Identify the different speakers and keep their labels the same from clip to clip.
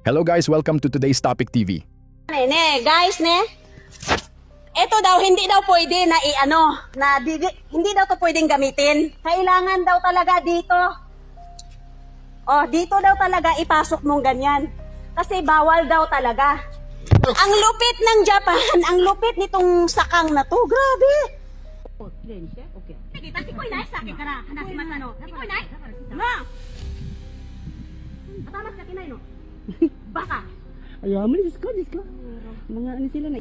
Speaker 1: Hello guys, welcome to today's Topic TV.
Speaker 2: Guys, ito daw, hindi daw pwede na hindi daw to pwedeng gamitin. Kailangan daw talaga dito. Oh, dito daw talaga ipasok mong ganyan. Kasi bawal daw talaga. Ang lupit ng Japan, ang lupit nitong sakang na to, grabe. Okay. Sige, tikoy na, sa akin ka na. Hanapin masano. Tikoy na. No. Matamas ka tinay, no? Baka.
Speaker 3: Ayaw mo, Diyos ko. Mga ano sila na.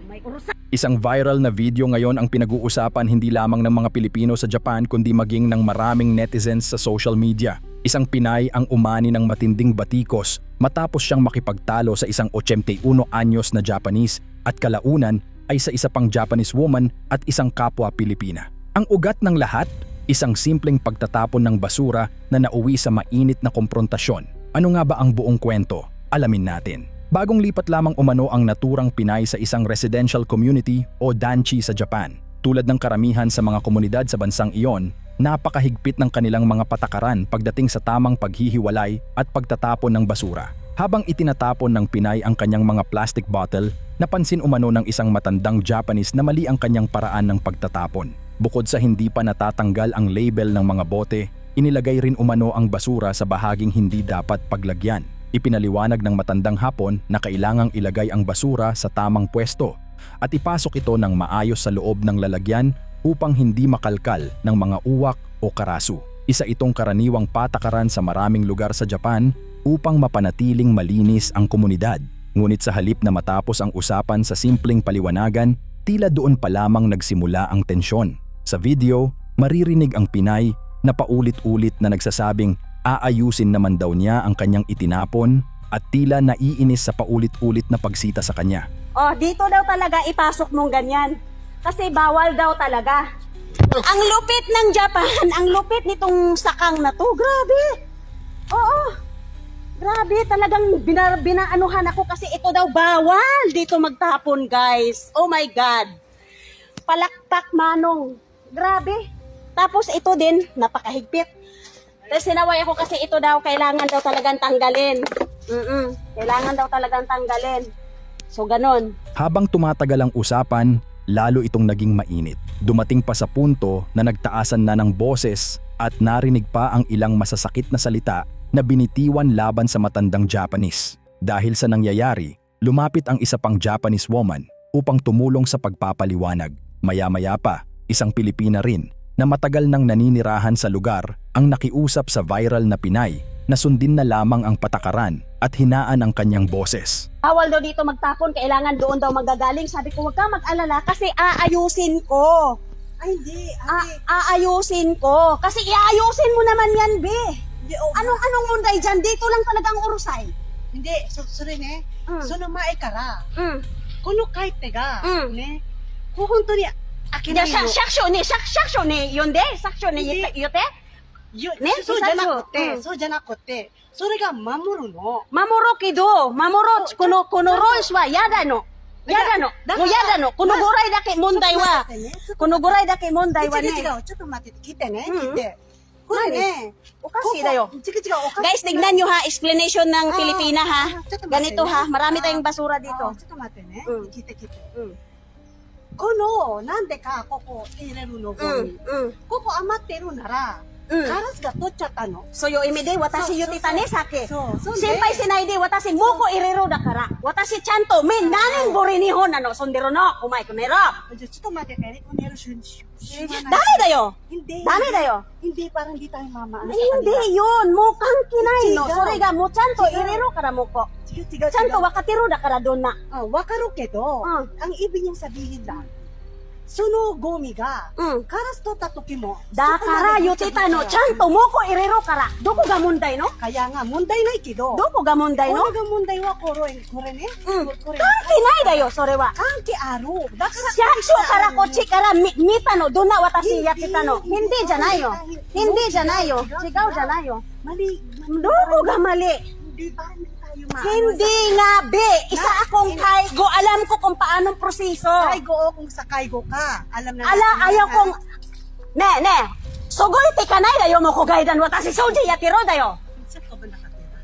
Speaker 2: May urusan.
Speaker 1: Isang viral na video ngayon ang pinag-uusapan hindi lamang ng mga Pilipino sa Japan kundi maging ng maraming netizens sa social media. Isang Pinay ang umani ng matinding batikos matapos siyang makipagtalo sa isang 81 anyos na Japanese at kalaunan ay sa isa pang Japanese woman at isang kapwa Pilipina. Ang ugat ng lahat, isang simpleng pagtatapon ng basura na nauwi sa mainit na komprontasyon. Ano nga ba ang buong kwento? Alamin natin. Bagong lipat lamang umano ang naturang Pinay sa isang residential community o danchi sa Japan. Tulad ng karamihan sa mga komunidad sa bansang iyon, napakahigpit ng kanilang mga patakaran pagdating sa tamang paghihiwalay at pagtatapon ng basura. Habang itinatapon ng Pinay ang kanyang mga plastic bottle, napansin umano ng isang matandang Japanese na mali ang kanyang paraan ng pagtatapon. Bukod sa hindi pa natatanggal ang label ng mga bote, inilagay rin umano ang basura sa bahaging hindi dapat paglagyan. Ipinaliwanag ng matandang Hapon na kailangang ilagay ang basura sa tamang pwesto at ipasok ito ng maayos sa loob ng lalagyan upang hindi makalkal ng mga uwak o karasu. Isa itong karaniwang patakaran sa maraming lugar sa Japan upang mapanatiling malinis ang komunidad. Ngunit sa halip na matapos ang usapan sa simpleng paliwanagan, tila doon pa lamang nagsimula ang tensyon. Sa video, maririnig ang Pinay na paulit-ulit na nagsasabing aayusin naman daw niya ang kanyang itinapon at tila naiinis sa paulit-ulit na pagsita sa kanya.
Speaker 2: Oh, dito daw talaga ipasok mong ganyan. Kasi bawal daw talaga. Ang lupit ng Japan, ang lupit nitong sakang na to, grabe. Oo. Grabe, talagang binaanuhan ako kasi ito daw bawal dito magtapon, guys. Oh my God. Palakpak manong. Grabe. Tapos ito din, napakahigpit. Tapos sinaway ako kasi ito daw, kailangan daw talagang tanggalin. Kailangan daw talagang tanggalin. So, ganon.
Speaker 1: Habang tumatagal ang usapan, lalo itong naging mainit. Dumating pa sa punto na nagtaasan na ng boses at narinig pa ang ilang masasakit na salita na binitiwan laban sa matandang Japanese. Dahil sa nangyayari, lumapit ang isa pang Japanese woman upang tumulong sa pagpapaliwanag. Maya-maya pa, isang Pilipina rin na matagal nang naninirahan sa lugar ang nakiusap sa viral na Pinay na sundin na lamang ang patakaran at hinaan ang kanyang boses.
Speaker 2: Bawal daw dito magtapon, kailangan doon daw magagaling. Sabi ko, huwag ka mag-alala kasi aayusin ko.
Speaker 3: Ay, hindi.
Speaker 2: Aayusin ko. Kasi iayusin mo naman yan, be. Anong munday dyan? Dito lang talagang urusay.
Speaker 3: Hindi, so rinその前からこの書いてがね、本当に開けないの。
Speaker 2: シャクショね、呼んで、シャクショね、言って。ね、
Speaker 3: そうじゃなくて、それが守るの。
Speaker 2: 守ろけど、このロイスは嫌だの。もう嫌だの。このぐらいだけ問題はね。
Speaker 3: 違う、ちょっと待って、来てね、来て。これね、
Speaker 2: おかしいだよ。
Speaker 3: 違う、おかしい。
Speaker 2: Guys, tignan nyo ha, explanation ng Pilipina ha. Ganito ha, marami tayong basura dito.
Speaker 3: ちょっと待ってね、来て。この、なんでか、ここ入れるのゴミ。ここ余ってるなら、カラスが取っちゃったの。
Speaker 2: そういう意味で、私言ってたね、さっき。
Speaker 3: そう。
Speaker 2: 心配しないで、私、もこ入れろだから。私、ちゃんと、何年ぶり日本なの、そんでるの。お前、くねろ。
Speaker 3: じゃ、ちょっと待ってね、こねるしゅん。
Speaker 2: ダメだよ。
Speaker 3: Hindi.
Speaker 2: ダメだよ。
Speaker 3: Hindi, parang hindi tayo mamaano sa
Speaker 2: Hindi
Speaker 3: kanila.
Speaker 2: yun. Mukhang kinay no.
Speaker 3: Sigaw.
Speaker 2: それがもうちゃんと入れろからもこ。
Speaker 3: 違う。
Speaker 2: ちゃんと分かってるだからどんな。
Speaker 3: わかるけど、
Speaker 2: うん
Speaker 3: ang ibig niyang sabihin lang, そのゴミが、カラス取った時も、
Speaker 2: だから言ってたの。ちゃんともこ入れろから。どこが問題の？
Speaker 3: kaya nga, 問題ないけど、
Speaker 2: どこが問題の？
Speaker 3: これが問題はこれね。
Speaker 2: 関
Speaker 3: これ
Speaker 2: 係ないだよ、それは。
Speaker 3: 関係ある。だから、
Speaker 2: 市役所からこっちから見たの。どんな私やってたの。hindiじゃないよ。hindiじゃないよ。違うじゃないよ。
Speaker 3: mali.
Speaker 2: どこがmali?
Speaker 3: Hindi, parang hindi tayo maano.
Speaker 2: Hindi nga, be. Isa akong kaigo. Alam ko kung paanong proseso.
Speaker 3: Kaigo o kung sa kaigo ka. Alam na
Speaker 2: Ayaw kong... Ne. すごいってかないだよ、もうこがいだの。私、掃除やってろだよ。
Speaker 3: Saan ka ba nakatira?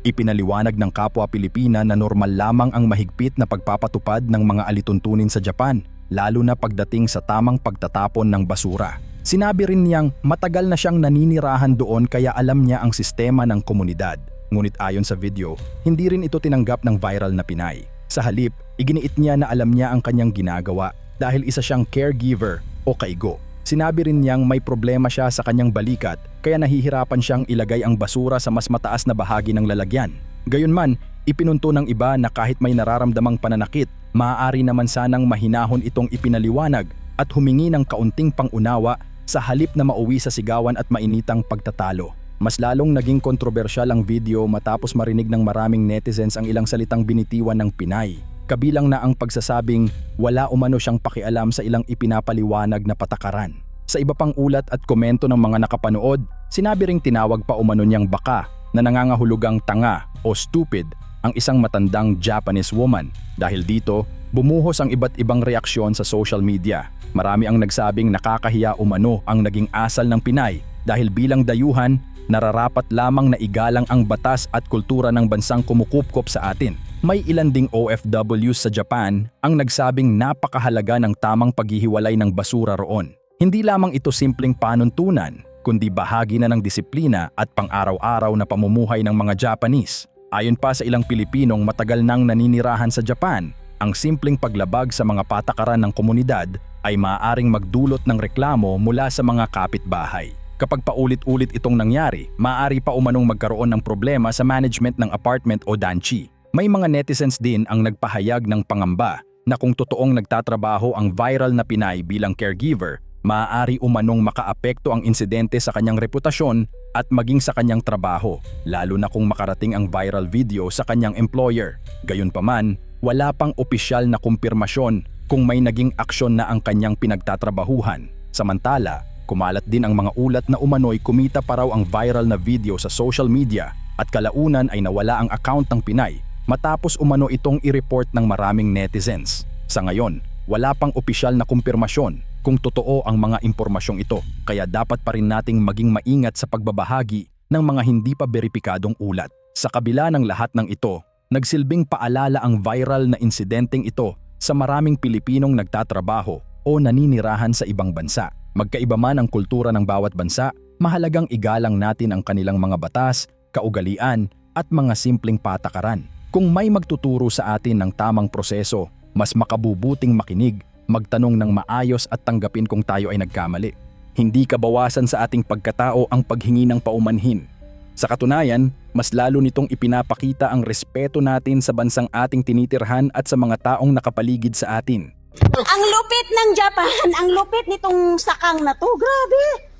Speaker 1: Ipinaliwanag ng kapwa Pilipina na normal lamang ang mahigpit na pagpapatupad ng mga alituntunin sa Japan, lalo na pagdating sa tamang pagtatapon ng basura. Sinabi rin niyang matagal na siyang naninirahan doon kaya alam niya ang sistema ng komunidad. Ngunit ayon sa video, hindi rin ito tinanggap ng viral na Pinay. Sa halip, iginiit niya na alam niya ang kanyang ginagawa dahil isa siyang caregiver o kaigo. Sinabi rin niyang may problema siya sa kanyang balikat kaya nahihirapan siyang ilagay ang basura sa mas mataas na bahagi ng lalagyan. Gayunman, ipinunto ng iba na kahit may nararamdamang pananakit, maaari naman sanang mahinahon itong ipinaliwanag at humingi ng kaunting pangunawa sa halip na mauwi sa sigawan at mainitang pagtatalo. Mas lalong naging kontrobersyal ang video matapos marinig ng maraming netizens ang ilang salitang binitiwan ng Pinay. Kabilang na ang pagsasabing wala umano siyang pakialam sa ilang ipinapaliwanag na patakaran. Sa iba pang ulat at komento ng mga nakapanood, sinabi ring tinawag pa umano niyang baka na nangangahulugang tanga o stupid ang isang matandang Japanese woman. Dahil dito, bumuhos ang iba't ibang reaksyon sa social media. Marami ang nagsabing nakakahiya umano ang naging asal ng Pinay dahil bilang dayuhan, nararapat lamang na igalang ang batas at kultura ng bansang kumukupkop sa atin. May ilan ding OFWs sa Japan ang nagsabing napakahalaga ng tamang paghihiwalay ng basura roon. Hindi lamang ito simpleng panuntunan, kundi bahagi na ng disiplina at pang-araw-araw na pamumuhay ng mga Japanese. Ayon pa sa ilang Pilipinong matagal nang naninirahan sa Japan, ang simpleng paglabag sa mga patakaran ng komunidad ay maaaring magdulot ng reklamo mula sa mga kapitbahay. Kapag paulit-ulit itong nangyari, maaari pa umanong magkaroon ng problema sa management ng apartment o danchi. May mga netizens din ang nagpahayag ng pangamba na kung totoong nagtatrabaho ang viral na Pinay bilang caregiver, maaari umanong makaapekto ang insidente sa kanyang reputasyon at maging sa kanyang trabaho, lalo na kung makarating ang viral video sa kanyang employer. Gayunpaman, wala pang opisyal na kumpirmasyon kung may naging aksyon na ang kanyang pinagtatrabahuhan. Samantala, kumalat din ang mga ulat na umano'y kumita pa raw ang viral na video sa social media at kalaunan ay nawala ang account ng Pinay matapos umano itong i-report ng maraming netizens. Sa ngayon, wala pang opisyal na kumpirmasyon kung totoo ang mga impormasyong ito, kaya dapat pa rin nating maging maingat sa pagbabahagi ng mga hindi pa beripikadong ulat. Sa kabila ng lahat ng ito, nagsilbing paalala ang viral na insidenteng ito sa maraming Pilipinong nagtatrabaho o naninirahan sa ibang bansa. Magkaiba man ang kultura ng bawat bansa, mahalagang igalang natin ang kanilang mga batas, kaugalian at mga simpleng patakaran. Kung may magtuturo sa atin ng tamang proseso, mas makabubuting makinig, magtanong ng maayos at tanggapin kung tayo ay nagkamali. Hindi kabawasan sa ating pagkatao ang paghingi ng paumanhin. Sa katunayan, mas lalo nitong ipinapakita ang respeto natin sa bansang ating tinitirhan at sa mga taong nakapaligid sa atin.
Speaker 2: Ang lupit ng Japan, ang lupit nitong sakang na to, grabe.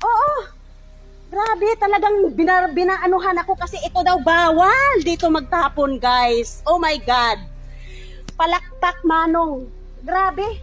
Speaker 2: Oo, grabe, talagang binaanuhan ako kasi ito daw bawal dito magtapon, guys. Oh my God. Palakpak manong, grabe.